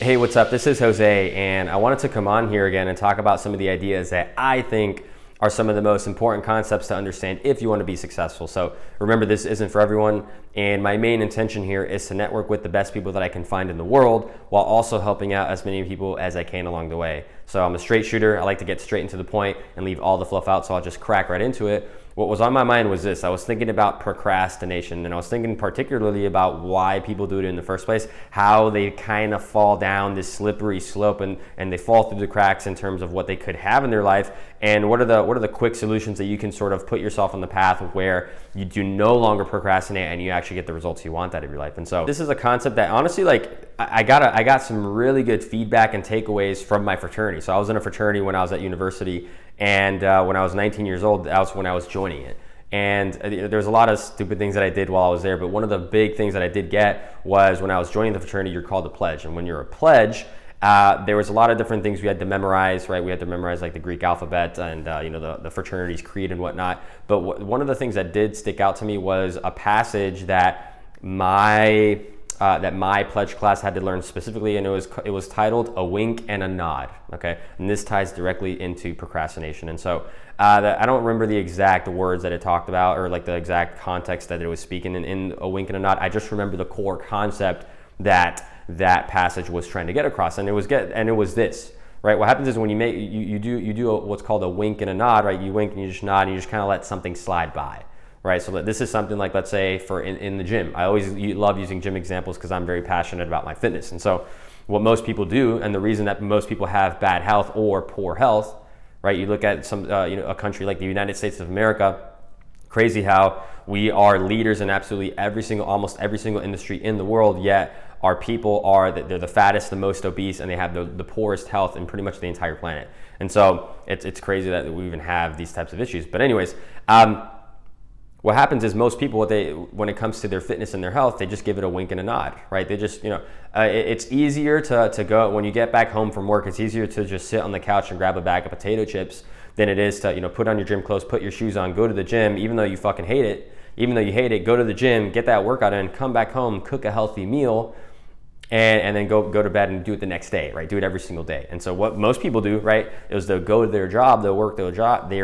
Hey, what's up? This is Jose, and I wanted to come on here again and talk about some of the ideas that I think are some of the most important concepts to understand if you want to be successful. So remember, this isn't for everyone, and my main intention here is to network with the best people that I can find in the world while also helping out as many people as I can along the way. So I'm a straight shooter. I like to get straight into the point and leave all the fluff out, so I'll just crack right into it. What was on my mind was this. I was thinking about procrastination, and I was thinking particularly about why people do it in the first place, how they kind of fall down this slippery slope and they fall through the cracks in terms of what they could have in their life, and what are the quick solutions that you can sort of put yourself on the path of where you do no longer procrastinate and you actually get the results you want out of your life. And so this is a concept that honestly, like, I got some really good feedback and takeaways from my fraternity. So I was in a fraternity when I was at university, and when I was 19 years old, that was when I was joining it. And there's a lot of stupid things that I did while I was there, but one of the big things that I did get was when I was joining the fraternity, you're called a pledge. And when you're a pledge, there was a lot of different things we had to memorize, right? We had to memorize like the Greek alphabet and the fraternity's creed and whatnot. But one of the things that did stick out to me was a passage that my pledge class had to learn specifically, and it was titled "A Wink and a Nod." Okay, and this ties directly into procrastination. And so I don't remember the exact words that it talked about or like the exact context that it was speaking in "A Wink and a Nod." I just remember the core concept that passage was trying to get across, and it was this. Right, what happens is when you do what's called a wink and a nod. Right, you wink and you just nod and you just kind of let something slide by. Right, so this is something like, let's say, for in the gym. I always love using gym examples because I'm very passionate about my fitness. And so what most people do, and the reason that most people have bad health or poor health, right? You look at a country like the United States of America. Crazy how we are leaders in absolutely almost every single industry in the world, yet our people they're the fattest, the most obese, and they have the poorest health in pretty much the entire planet. And so it's crazy that we even have these types of issues. But anyways, what happens is most people, when it comes to their fitness and their health, they just give it a wink and a nod, right? They just, it's easier to go, when you get back home from work, it's easier to just sit on the couch and grab a bag of potato chips than it is to, put on your gym clothes, put your shoes on, go to the gym, even though you fucking hate it, go to the gym, get that workout in, come back home, cook a healthy meal, and then go to bed and do it the next day, right? Do it every single day. And so what most people do, right, is they'll go to their job, they'll work their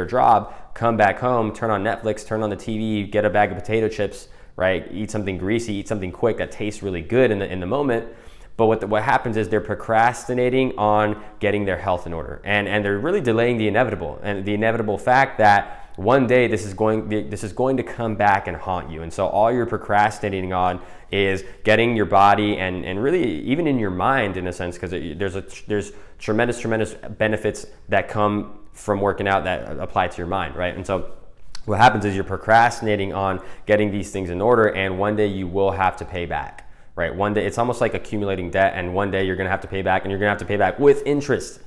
job, come back home, turn on Netflix, turn on the TV, get a bag of potato chips, right? Eat something greasy, eat something quick that tastes really good in the moment. But what happens is they're procrastinating on getting their health in order, and they're really delaying the inevitable fact that one day this is going to come back and haunt you. And so all you're procrastinating on is getting your body and really even in your mind, in a sense, because there's tremendous benefits that come from working out that apply to your mind, right? And so what happens is you're procrastinating on getting these things in order, and one day you will have to pay back, right? One day it's almost like accumulating debt, and one day you're going to have to pay back, and you're going to have to pay back with interest.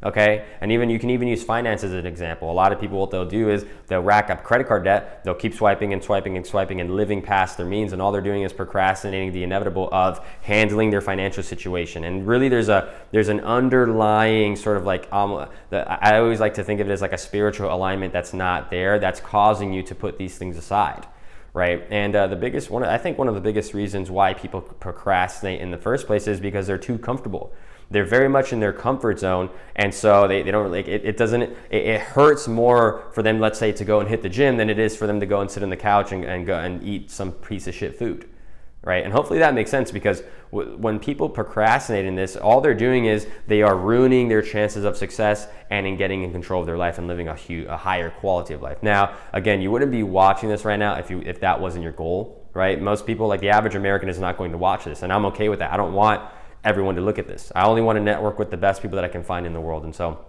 Okay, and you can even use finance as an example. A lot of people, what they'll do is they'll rack up credit card debt. They'll keep swiping and living past their means, and all they're doing is procrastinating the inevitable of handling their financial situation. And really, there's an underlying sort of like I always like to think of it as like a spiritual alignment that's not there, that's causing you to put these things aside. Right, and one of the biggest reasons why people procrastinate in the first place is because they're too comfortable. They're very much in their comfort zone, and so they don't like it. It hurts more for them, let's say, to go and hit the gym than it is for them to go and sit on the couch and go and eat some piece of shit food, right? And hopefully that makes sense, because when people procrastinate in this, all they're doing is they are ruining their chances of success and in getting in control of their life and living a higher quality of life. Now, again, you wouldn't be watching this right now if that wasn't your goal, right? Most people, like the average American, is not going to watch this, and I'm okay with that. I don't want everyone to look at this. I only want to network with the best people that I can find in the world. And so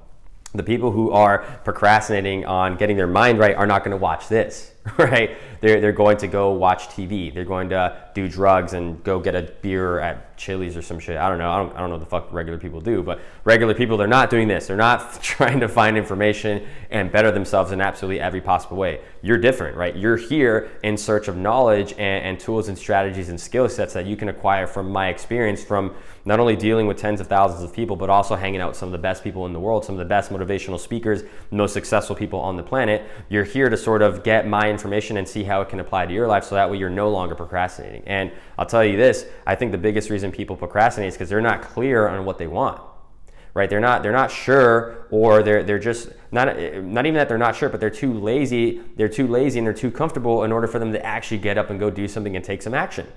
the people who are procrastinating on getting their mind right are not going to watch this, right? They're going to go watch TV. They're going to do drugs and go get a beer at Chili's or some shit. I don't know. I don't know what the fuck regular people do, but regular people, they're not doing this. They're not trying to find information and better themselves in absolutely every possible way. You're different, right? You're here in search of knowledge and tools and strategies and skill sets that you can acquire from my experience, from not only dealing with tens of thousands of people, but also hanging out with some of the best people in the world, some of the best motivational speakers, most successful people on the planet. You're here to sort of get my information and see how it can apply to your life, so that way you're no longer procrastinating. And I'll tell you this, I think the biggest reason people procrastinate is because they're not clear on what they want. Right? They're not sure, or they're just not even that they're not sure, but they're too lazy. They're too lazy and they're too comfortable in order for them to actually get up and go do something and take some action.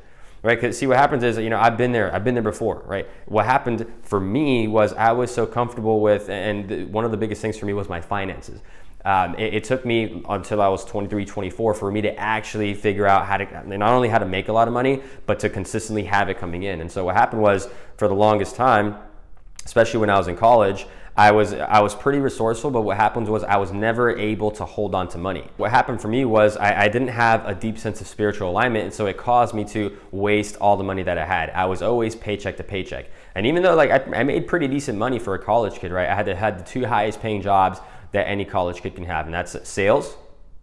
Right? Because see, what happens is, I've been there before, right? What happened for me was I was so comfortable with, and one of the biggest things for me was my finances. It took me until I was 23, 24 for me to actually figure out how to, not only how to make a lot of money, but to consistently have it coming in. And so what happened was, for the longest time, especially when I was in college, I was pretty resourceful, but what happened was I was never able to hold on to money. What happened for me was I didn't have a deep sense of spiritual alignment, and so it caused me to waste all the money that I had. I was always paycheck to paycheck. And even though I made pretty decent money for a college kid, right? I had the two highest paying jobs that any college kid can have, and that's sales,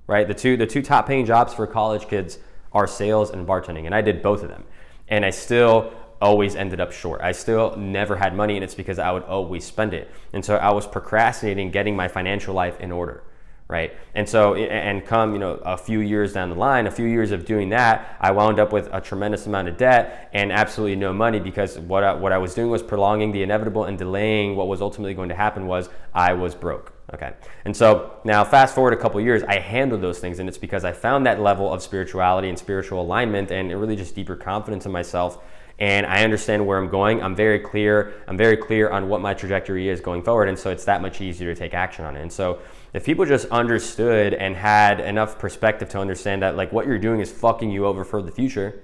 right? The two top paying jobs for college kids are sales and bartending, and I did both of them. And I still always ended up short. I still never had money, and it's because I would always spend it. And so I was procrastinating getting my financial life in order, right? And so, and come, a few years down the line, a few years of doing that, I wound up with a tremendous amount of debt and absolutely no money, because what I was doing was prolonging the inevitable and delaying what was ultimately going to happen. Was I was broke. Okay. And so now fast forward a couple years, I handled those things, and it's because I found that level of spirituality and spiritual alignment, and really just deeper confidence in myself. And I understand where I'm going. I'm very clear on what my trajectory is going forward. And so it's that much easier to take action on it. And so if people just understood and had enough perspective to understand that, like, what you're doing is fucking you over for the future,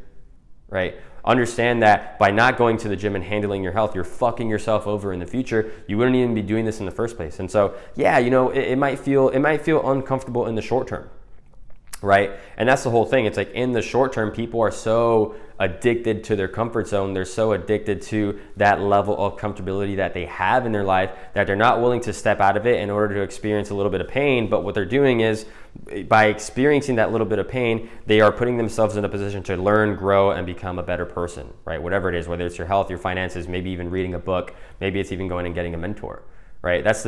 right? Understand that by not going to the gym and handling your health, you're fucking yourself over in the future. You wouldn't even be doing this in the first place. And so, yeah, it might feel uncomfortable in the short term, right? And that's the whole thing. It's like, in the short term, people are so addicted to their comfort zone. They're so addicted to that level of comfortability that they have in their life that they're not willing to step out of it in order to experience a little bit of pain. But what they're doing is, by experiencing that little bit of pain, they are putting themselves in a position to learn, grow, and become a better person, right? Whatever it is, whether it's your health, your finances, maybe even reading a book, maybe it's even going and getting a mentor. Right? That's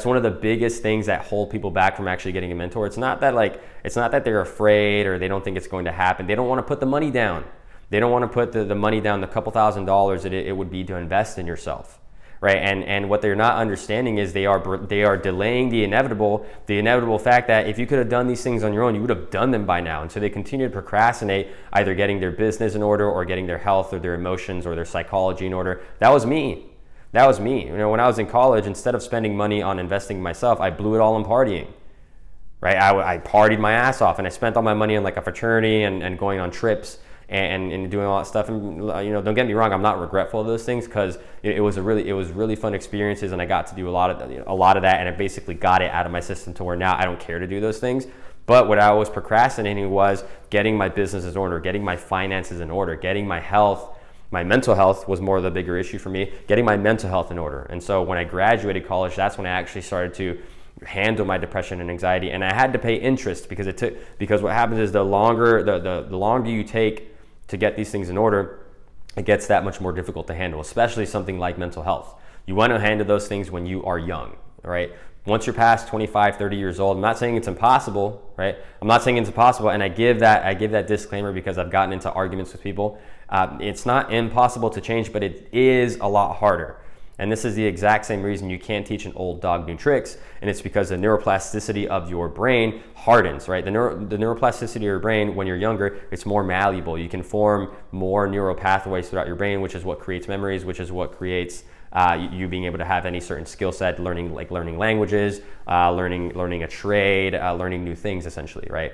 one of the biggest things that hold people back from actually getting a mentor. It's not that they're afraid or they don't think it's going to happen. They don't want to put the money down. They don't want to put the money down, the couple $1,000s that it would be to invest in yourself. Right? And what they're not understanding is they are delaying the inevitable fact that if you could have done these things on your own, you would have done them by now. And so they continue to procrastinate, either getting their business in order or getting their health or their emotions or their psychology in order. That was me. When I was in college, instead of spending money on investing in myself, I blew it all on partying, right? I partied my ass off, and I spent all my money on like a fraternity and going on trips and doing all that stuff. And don't get me wrong, I'm not regretful of those things, because it was really fun experiences, and I got to do a lot of that, and I basically got it out of my system to where now I don't care to do those things. But what I was procrastinating was getting my business in order, getting my finances in order, getting my health. My mental health was more of the bigger issue for me, getting my mental health in order. And so when I graduated college, that's when I actually started to handle my depression and anxiety. And I had to pay interest, because what happens is the longer you take to get these things in order, it gets that much more difficult to handle, especially something like mental health. You want to handle those things when you are young, right? Once you're past 25, 30 years old, I'm not saying it's impossible, right? I'm not saying it's impossible, and I give that disclaimer because I've gotten into arguments with people. It's not impossible to change, but it is a lot harder. And this is the exact same reason you can't teach an old dog new tricks, and it's because the neuroplasticity of your brain hardens, right? The neuroplasticity of your brain when you're younger, it's more malleable. You can form more neural pathways throughout your brain, which is what creates memories, which is what creates you being able to have any certain skill set, learning languages, learning a trade, learning new things, essentially, right?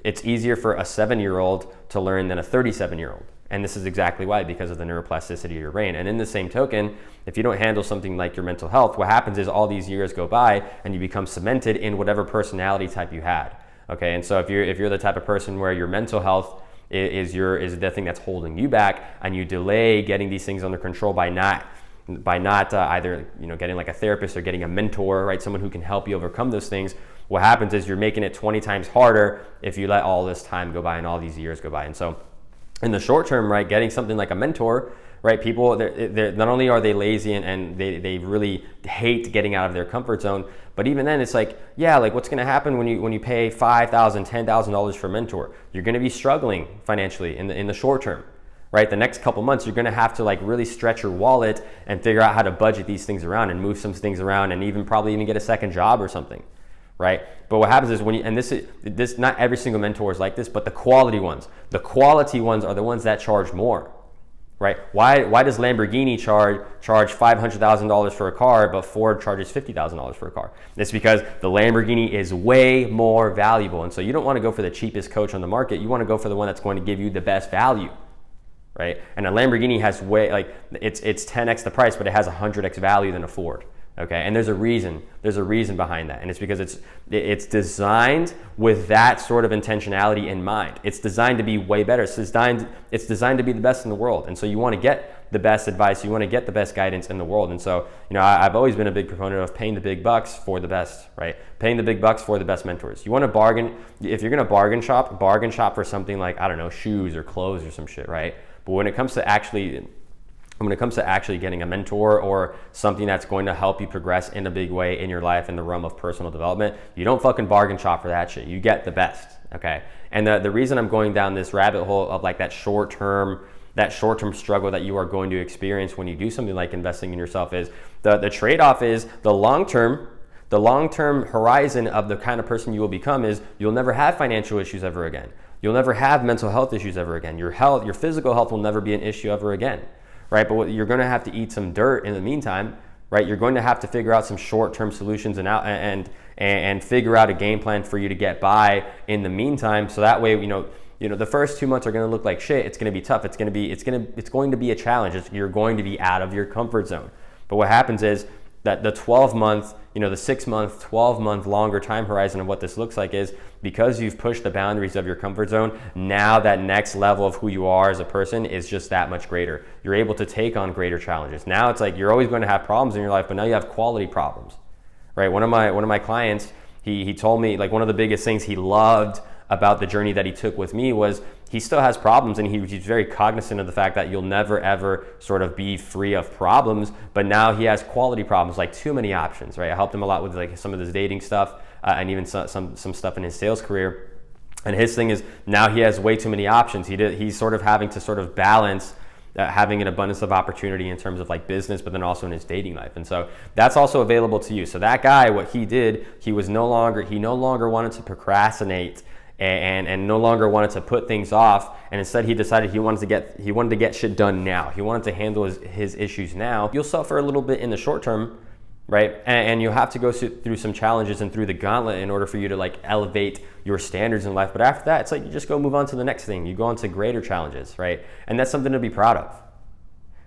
It's easier for a 7-year-old to learn than a 37-year-old. And this is exactly why, because of the neuroplasticity of your brain. And in the same token, if you don't handle something like your mental health, what happens is all these years go by and you become cemented in whatever personality type you had. Okay, and so if you're the type of person where your mental health is the thing that's holding you back, and you delay getting these things under control by not either getting like a therapist or getting a mentor, right? Someone who can help you overcome those things. What happens is you're making it 20 times harder if you let all this time go by and all these years go by. And so in the short term, right, getting something like a mentor, right? People, they're not only are they lazy and they really hate getting out of their comfort zone, but even then it's like, yeah, like what's going to happen when you pay $5,000, $10,000 for a mentor? You're going to be struggling financially in the short term, right? The next couple months, you're going to have to like really stretch your wallet and figure out how to budget these things around and move some things around and probably even get a second job or something, right? But what happens is this not every single mentor is like this, but the quality ones are the ones that charge more, right? Why does Lamborghini charge $500,000 for a car, but Ford charges $50,000 for a car? It's because the Lamborghini is way more valuable. And so you don't want to go for the cheapest coach on the market. You want to go for the one that's going to give you the best value, right? And a Lamborghini has it's 10x the price, but it has 100x value than a Ford. Okay, and there's a reason behind that, and it's because it's designed with that sort of intentionality in mind. It's designed to be way better. It's designed to be the best in the world, and so you want to get the best advice, you want to get the best guidance in the world. And so, I've always been a big proponent of paying the big bucks for the best, right? Paying the big bucks for the best mentors. You want to bargain. If you're going to bargain shop for something like, I don't know, shoes or clothes or some shit, right? But when it comes to actually getting a mentor or something that's going to help you progress in a big way in your life in the realm of personal development, you don't fucking bargain shop for that shit. You get the best, okay? And the reason I'm going down this rabbit hole of like that short-term struggle that you are going to experience when you do something like investing in yourself is the trade-off is the long-term horizon of the kind of person you will become is you'll never have financial issues ever again. You'll never have mental health issues ever again. Your physical health will never be an issue ever again. Right, but you're going to have to eat some dirt in the meantime, right? You're going to have to figure out some short-term solutions and figure out a game plan for you to get by in the meantime. So that way, the first 2 months are going to look like shit. It's going to be tough. It's going to be a challenge. You're going to be out of your comfort zone. But what happens is that the 12-month, the 6-month, 12-month longer time horizon of what this looks like is because you've pushed the boundaries of your comfort zone, now that next level of who you are as a person is just that much greater. You're able to take on greater challenges. Now it's like you're always going to have problems in your life, but now you have quality problems, right? One of my clients, he told me like one of the biggest things he loved about the journey that he took with me was he still has problems, and he's very cognizant of the fact that you'll never ever sort of be free of problems, but now he has quality problems, like too many options, right? I helped him a lot with like some of his dating stuff and even some stuff in his sales career. And his thing is now he has way too many options. He's sort of having to sort of balance having an abundance of opportunity in terms of like business, but then also in his dating life. And so that's also available to you. So that guy, what he did, he no longer wanted to procrastinate and no longer wanted to put things off, and instead he decided he wanted to get shit done now. He wanted to handle his issues now. You'll suffer a little bit in the short term, right? And you'll have to go through some challenges and through the gauntlet in order for you to like elevate your standards in life. But after that, it's like you just go move on to the next thing. You go on to greater challenges, right? And that's something to be proud of,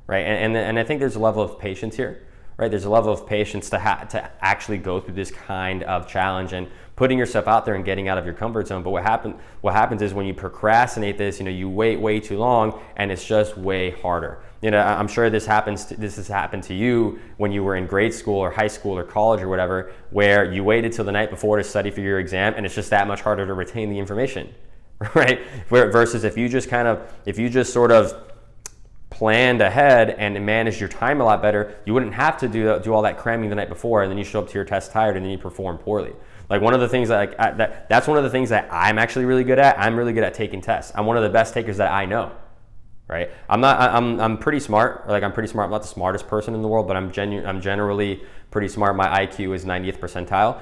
right? And I think there's a level of patience here, right? There's a level of patience to actually go through this kind of challenge and putting yourself out there and getting out of your comfort zone. But what happens is when you procrastinate this, you wait way too long, and it's just way harder. I'm sure this has happened to you when you were in grade school or high school or college or whatever, where you waited till the night before to study for your exam, and it's just that much harder to retain the information, right? Versus if you just sort of planned ahead and managed your time a lot better, you wouldn't have to do all that cramming the night before, and then you show up to your test tired and then you perform poorly. Like one of the things that's one of the things that I'm actually really good at. I'm really good at taking tests. I'm one of the best takers that I know, right? I'm pretty smart. I'm pretty smart. I'm not the smartest person in the world, but I'm generally pretty smart. My IQ is 90th percentile.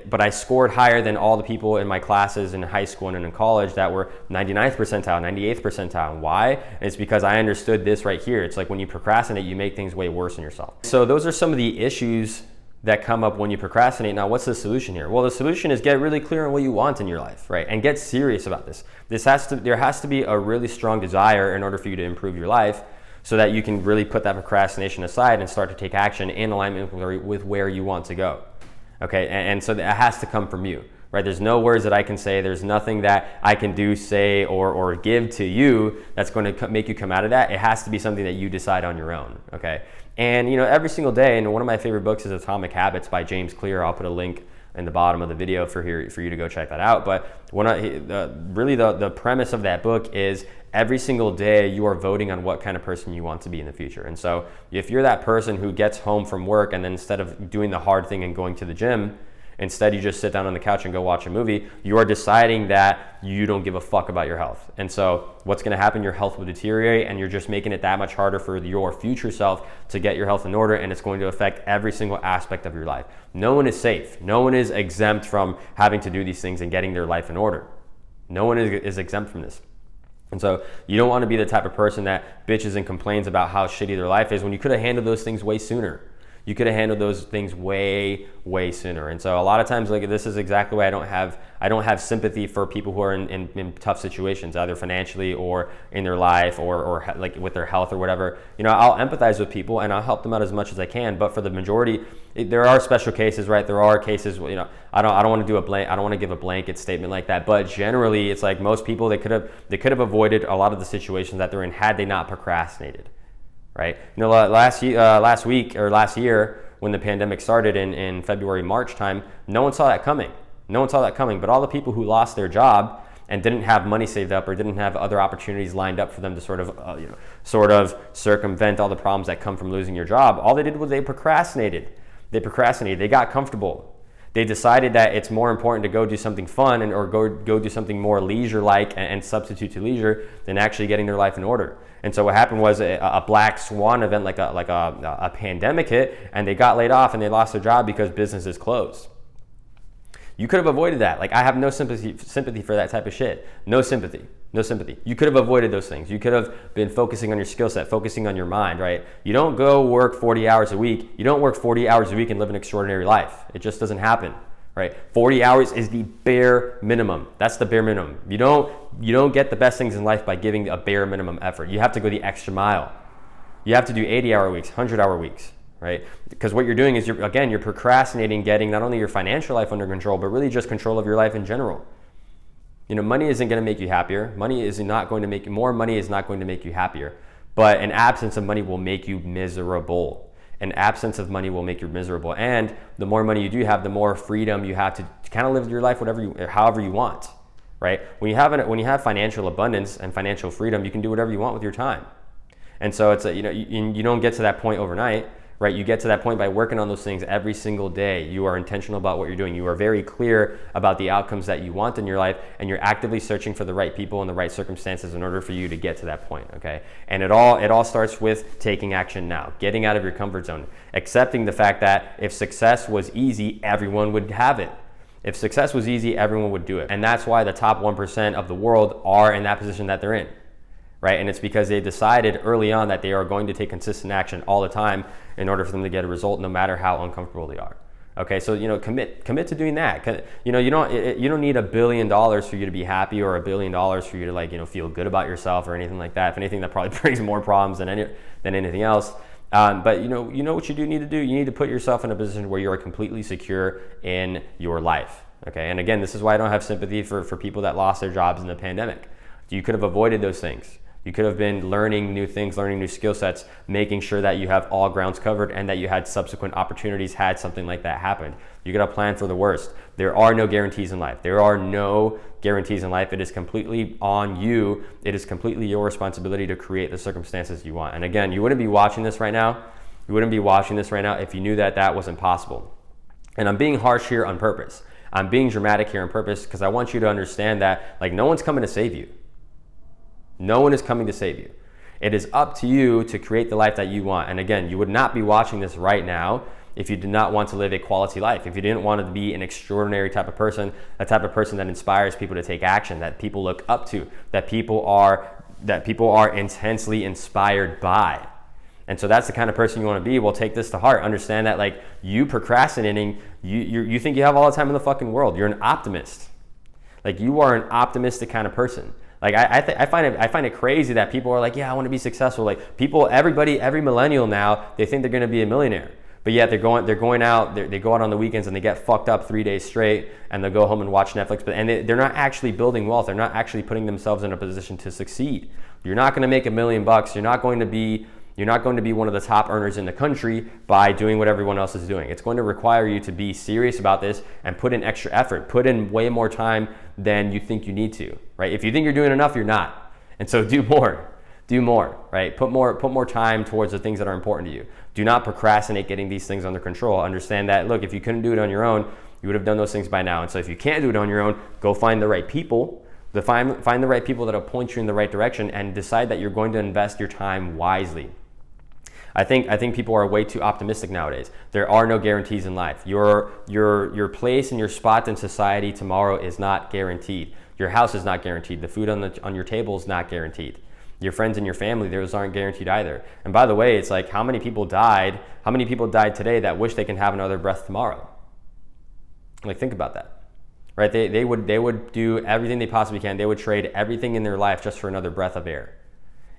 But I scored higher than all the people in my classes in high school and in college that were 99th percentile, 98th percentile. And why? It's because I understood this right here. It's like when you procrastinate, you make things way worse on yourself. So those are some of the issues that come up when you procrastinate. Now, what's the solution here? Well, the solution is get really clear on what you want in your life, right? And get serious about this. There has to be a really strong desire in order for you to improve your life, so that you can really put that procrastination aside and start to take action in alignment with where you want to go. Okay, and so that has to come from you, right? There's no words that I can say. There's nothing that I can do, say, or give to you that's going to make you come out of that. It has to be something that you decide on your own, okay? And every single day, and one of my favorite books is Atomic Habits by James Clear. I'll put a link in the bottom of the video for you to go check that out. But really the premise of that book is every single day you are voting on what kind of person you want to be in the future. And so if you're that person who gets home from work and then instead of doing the hard thing and going to the gym, instead you just sit down on the couch and go watch a movie, you are deciding that you don't give a fuck about your health. And so what's going to happen, your health will deteriorate, and you're just making it that much harder for your future self to get your health in order, and it's going to affect every single aspect of your life. No one is safe. No one is exempt from having to do these things and getting their life in order. No one is exempt from this. And so you don't want to be the type of person that bitches and complains about how shitty their life is when you could have handled those things way sooner. You could have handled those things way sooner. And so a lot of times, like, this is exactly why I don't have sympathy for people who are in tough situations, either financially or in their life or like with their health or whatever. You know, I'll empathize with people and I'll help them out as much as I can. But for the majority, there are special cases, right? There are cases, you know, I don't want to give a blanket statement like that. But generally, it's like most people, they could have avoided a lot of the situations that they're in had they not procrastinated. Right? You know, last year when the pandemic started in February, March time, no one saw that coming. But all the people who lost their job and didn't have money saved up or didn't have other opportunities lined up for them to sort of circumvent all the problems that come from losing your job, all they did was they procrastinated. They got comfortable. They decided that it's more important to go do something fun or go do something more leisure-like and substitute to leisure than actually getting their life in order. And so what happened was a black swan event, like a pandemic hit, and they got laid off and they lost their job because businesses closed. You could have avoided that. Like, I have no sympathy for that type of shit. No sympathy. You could have avoided those things. You could have been focusing on your skill set, focusing on your mind, right? You don't go work 40 hours a week. You don't work 40 hours a week and live an extraordinary life. It just doesn't happen, right? 40 hours is the bare minimum. That's the bare minimum. You don't get the best things in life by giving a bare minimum effort. You have to go the extra mile. You have to do 80-hour weeks, 100-hour weeks, right? Because what you're doing is you're procrastinating getting not only your financial life under control, but really just control of your life in general. You know, money isn't going to make you happier. More money is not going to make you happier. But an absence of money will make you miserable. An absence of money will make you miserable. And the more money you do have, the more freedom you have to kind of live your life however you want, right? When you have financial abundance and financial freedom, you can do whatever you want with your time. And so it's you don't get to that point overnight, right? You get to that point by working on those things every single day. You are intentional about what you're doing. You are very clear about the outcomes that you want in your life, and you're actively searching for the right people and the right circumstances in order for you to get to that point, okay? And it all starts with taking action now, getting out of your comfort zone, accepting the fact that if success was easy, everyone would have it. If success was easy, everyone would do it. And that's why the top 1% of the world are in that position that they're in. Right? And it's because they decided early on that they are going to take consistent action all the time in order for them to get a result, no matter how uncomfortable they are. Okay, so commit to doing that. You don't need $1 billion for you to be happy, or $1 billion for you to feel good about yourself or anything like that. If anything, that probably brings more problems than anything else. But you know what you do need to do. You need to put yourself in a position where you are completely secure in your life. Okay, and again, this is why I don't have sympathy for people that lost their jobs in the pandemic. You could have avoided those things. You could have been learning new things, learning new skill sets, making sure that you have all grounds covered and that you had subsequent opportunities had something like that happened. You got to plan for the worst. There are no guarantees in life. It is completely on you. It is completely your responsibility to create the circumstances you want. And again, you wouldn't be watching this right now. If you knew that wasn't possible. And I'm being harsh here on purpose. I'm being dramatic here on purpose because I want you to understand that no one's coming to save you. No one is coming to save you. It is up to you to create the life that you want. And again, you would not be watching this right now if you did not want to live a quality life, if you didn't want to be an extraordinary type of person, a type of person that inspires people to take action, that people look up to, that people are intensely inspired by. And so that's the kind of person you want to be. Well, take this to heart. Understand that you procrastinating, you think you have all the time in the fucking world. You're an optimist. You are an optimistic kind of person. I find it crazy that people are like, yeah, I want to be successful. Every millennial now, they think they're going to be a millionaire, but yet they go out on the weekends and they get fucked up 3 days straight, and they'll go home and watch Netflix. They're not actually building wealth. They're not actually putting themselves in a position to succeed. You're not going to make $1 million. You're not going to be You're not going to be one of the top earners in the country by doing what everyone else is doing. It's going to require you to be serious about this and put in extra effort, put in way more time than you think you need to, right? If you think you're doing enough, you're not. And so do more, right? Put more time towards the things that are important to you. Do not procrastinate getting these things under control. Understand that, look, if you couldn't do it on your own, you would have done those things by now. And so if you can't do it on your own, go find the right people. Find the right people that'll point you in the right direction and decide that you're going to invest your time wisely. I think people are way too optimistic nowadays. There are no guarantees in life. Your place and your spot in society tomorrow is not guaranteed. Your house is not guaranteed. The food on your table is not guaranteed. Your friends and your family, those aren't guaranteed either. And by the way, it's like how many people died today that wish they can have another breath tomorrow? Like, think about that. Right? They would do everything they possibly can. They would trade everything in their life just for another breath of air.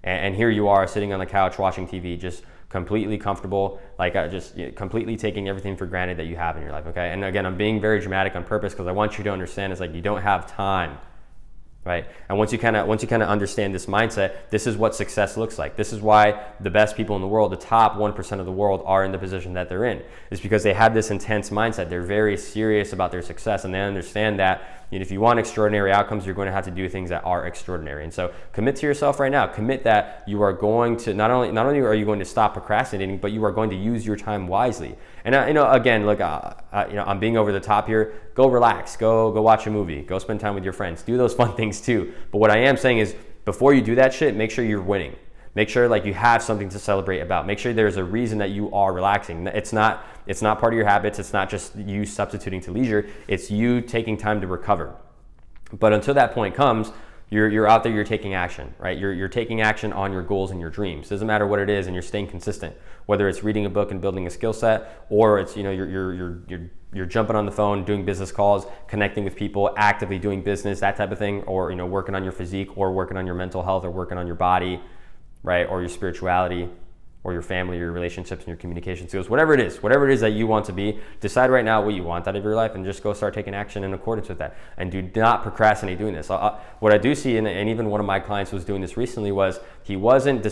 And here you are sitting on the couch watching TV, just completely comfortable, like just completely taking everything for granted that you have in your life, okay? And again, I'm being very dramatic on purpose because I want you to understand it's like you don't have time, right? And once you kind of understand this mindset, this is what success looks like. This is why the best people in the world, the top 1% of the world, are in the position that they're in. It's because they have this intense mindset. They're very serious about their success, and they understand that if you want extraordinary outcomes, you're going to have to do things that are extraordinary. And so commit to yourself right now. Commit that you are going to not only are you going to stop procrastinating, but you are going to use your time wisely. And again, look, I'm being over the top here. Go relax. Go watch a movie. Go spend time with your friends. Do those fun things too. But what I am saying is, before you do that shit, make sure you're winning. Make sure like you have something to celebrate about. Make sure there's a reason that you are relaxing. It's not part of your habits. It's not just you substituting to leisure. It's you taking time to recover. But until that point comes, you're out there, you're taking action, right? You're taking action on your goals and your dreams. Doesn't matter what it is, and you're staying consistent. Whether it's reading a book and building a skill set, or it's you're jumping on the phone, doing business calls, connecting with people, actively doing business, that type of thing, or working on your physique, or working on your mental health, or working on your body, right? Or your spirituality, or your family, your relationships, and your communication skills, whatever it is that you want to be, decide right now what you want out of your life and just go start taking action in accordance with that. And do not procrastinate doing this. What I do see, and even one of my clients was doing this recently, was he wasn't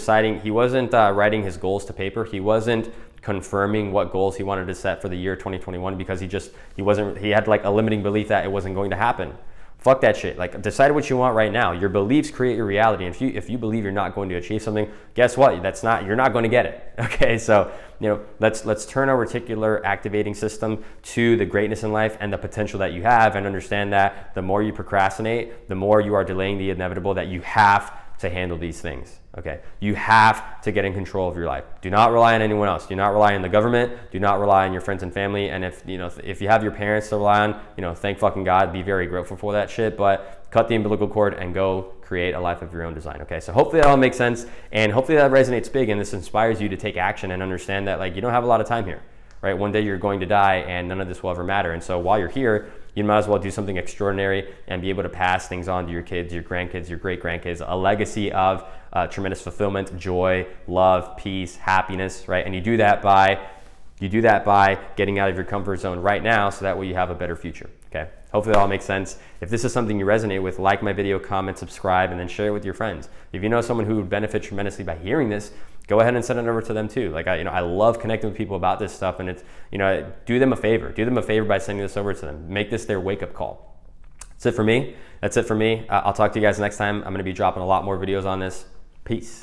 writing his goals to paper. He wasn't confirming what goals he wanted to set for the year 2021 because he had like a limiting belief that it wasn't going to happen. Fuck that shit. Like, decide what you want right now. Your beliefs create your reality. And if you believe you're not going to achieve something, guess what? You're not going to get it. Okay, so let's turn our reticular activating system to the greatness in life and the potential that you have, and understand that the more you procrastinate, the more you are delaying the inevitable, that you have to handle these things. Okay, you have to get in control of your life. Do not rely on anyone else. Do not rely on the government. Do not rely on your friends and family. And if you have your parents to rely on, thank fucking God. Be very grateful for that shit. But cut the umbilical cord and go create a life of your own design. Okay, so hopefully that all makes sense, and hopefully that resonates big, and this inspires you to take action and understand that like you don't have a lot of time here. Right? One day you're going to die, and none of this will ever matter. And so while you're here, you might as well do something extraordinary and be able to pass things on to your kids, your grandkids, your great-grandkids, a legacy of tremendous fulfillment, joy, love, peace, happiness, right? And you do that by getting out of your comfort zone right now, so that way you have a better future, okay? Hopefully that all makes sense. If this is something you resonate with, like my video, comment, subscribe, and then share it with your friends. If you know someone who would benefit tremendously by hearing this, go ahead and send it over to them too. Like I love connecting with people about this stuff, and it's, do them a favor. Do them a favor by sending this over to them. Make this their wake-up call. That's it for me. I'll talk to you guys next time. I'm going to be dropping a lot more videos on this. Peace.